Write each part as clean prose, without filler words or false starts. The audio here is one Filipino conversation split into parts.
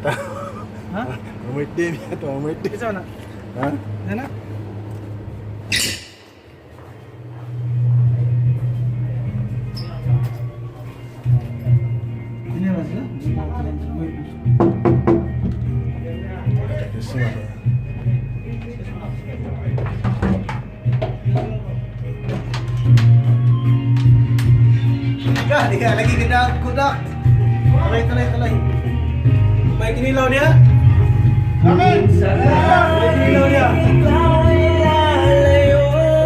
Ha? Umiti niya to, umiti. Isa na. Ha? Yan na. Ini na sila. Yes, sir. Dia lagi kena kudak. Talay. May kinilaw dia. Amin! May kinilaw dia.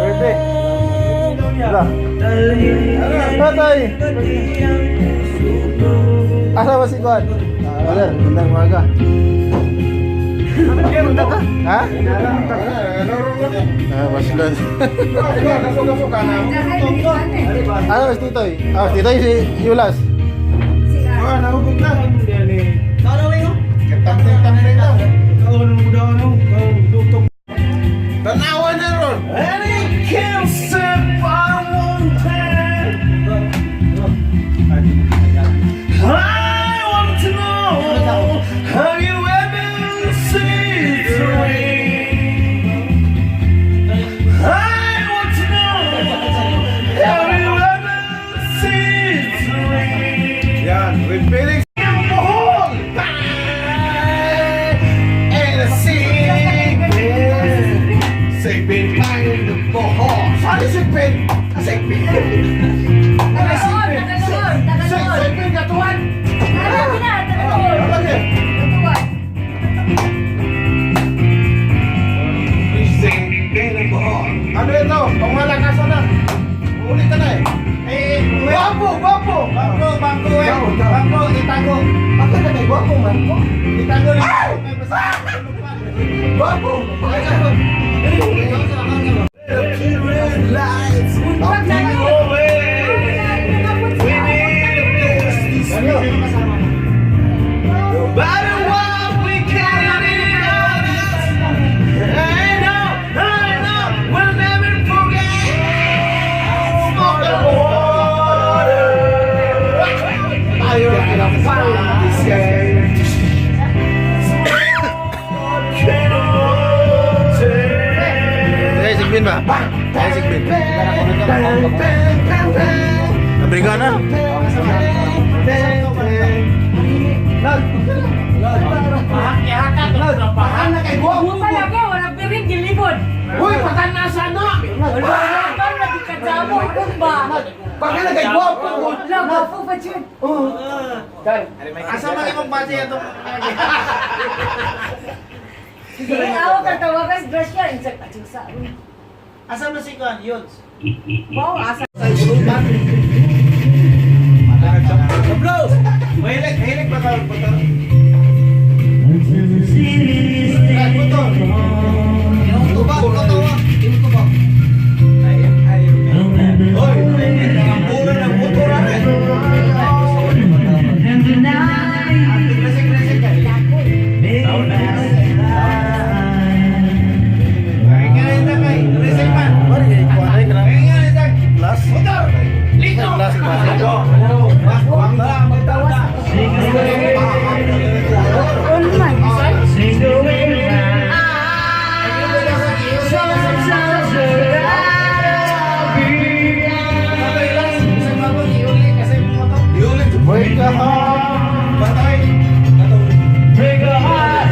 Pwede. Kinilaw dia. Tatay! Asa ba si Kuan? Wala, gandang umaga. Ha? Mas good. Ano mas Titoy? Ah, Titoy si Yulas. Ah, nahubog na. Ketang-tang lang. Kau nang muda ano? Kau tutup. Tanawa na ron. And it can't step on one hand. I want to know, have you ever seen the rain? I want to know, have you ever seen the rain? Yan, with Felix. Sipin tayo ng bohol. Saan sipin? Sipin. Sipin katuan. Sipin ng bohol. Ano ito? Pangmalakasan na. Ulit ka na eh. Guwapo. Bangko, itago. Bakit na may guwapo man? Itago rin. Guwapo. Lights. Sigbin ba? Ay, sigbin. Nabriga na. Pahan na kay guwapo. Bukan lagi orang piring gilibon. Uy, patan na sana. Kan lagi kacamo kumba. Pahan na kay guwapo. Lah gafu pacun. Asa man imong base atong Jadi awak kata wakas brush ya insek pacun sa. asa man si Kuan yun? Mau asa. Bro, mahilig ba ka motor? Motor. Yung tuba, yung tuba. Oy, ang pura ng motor rin. Resik ka. Kaya nga rin na kay, resik man. Kaya nga rin na motor. Lito. Break a heart. Break a heart.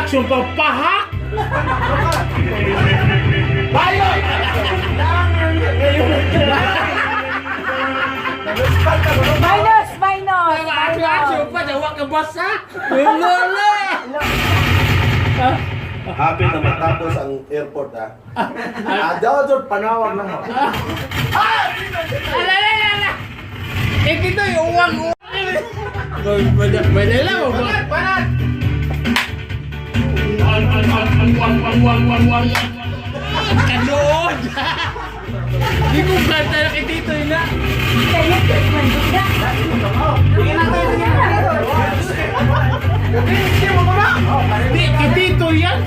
attraction pa pahak. Bayo! Minus! Mga attraction pa daw ka basa. Lolo. Happy na matapos ang airport ah. Daw doon panawag na mo. Ala. Ito yung uwang. Badala mo ba? Panat! Kanood! Di ko kanta na kay Tito yun na. Kaya man bigla. Di, kay Tito yan.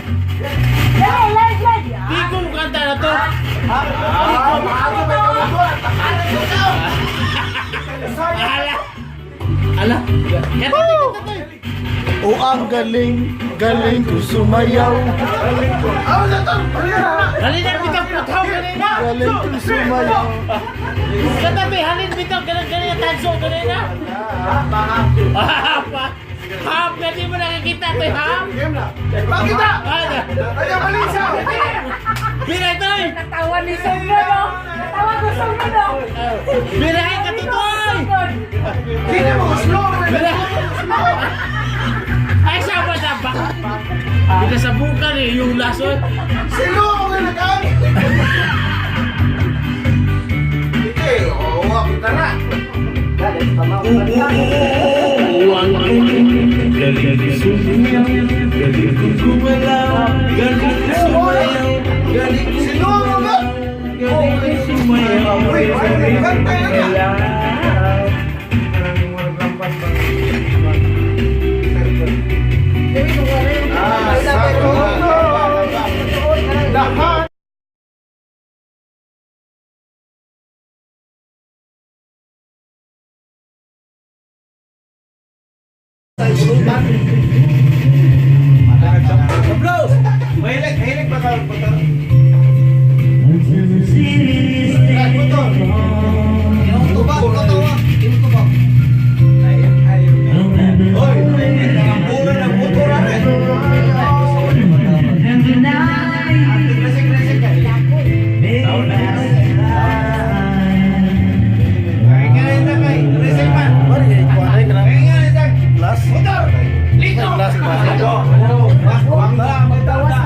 Live. Di ko kanta na to. Ala. Kanta to. O ang galing ko sumayaw. Halina bitang putaw kanina. Galing ko sumayaw. Katabi, halin bitang ganyan tanso kanina. Hap, hindi mo nakikita ito, hap. Bakit na? Ano? Ayaw malisa! Biray tayo! Natawa ni Sungno, no? Natawa ko Sungno, no? Biray ka tutoy! Hindi mo slow! Biray! Ay, siya ba na ba? Bika sa bukan eh, yung lason. Sino ako nga nag-aamit? Hindi, oo, kita na. Galing sumayaw, galing gumalaw, galing sumayaw, galing Sino ako nga? galing sumayaw, Uy, kanta yan na. Sakto na. Lahat. Mahilig ba tayo? Yung tuba, yung tuba. Hoy, ang pura ng motor natin. Klasik-klasik ka. Kaya nga rin na kay, reset man. Kaya nga rin na. Plus? Motor! Lito! Plus ba? Wag na, magtawa.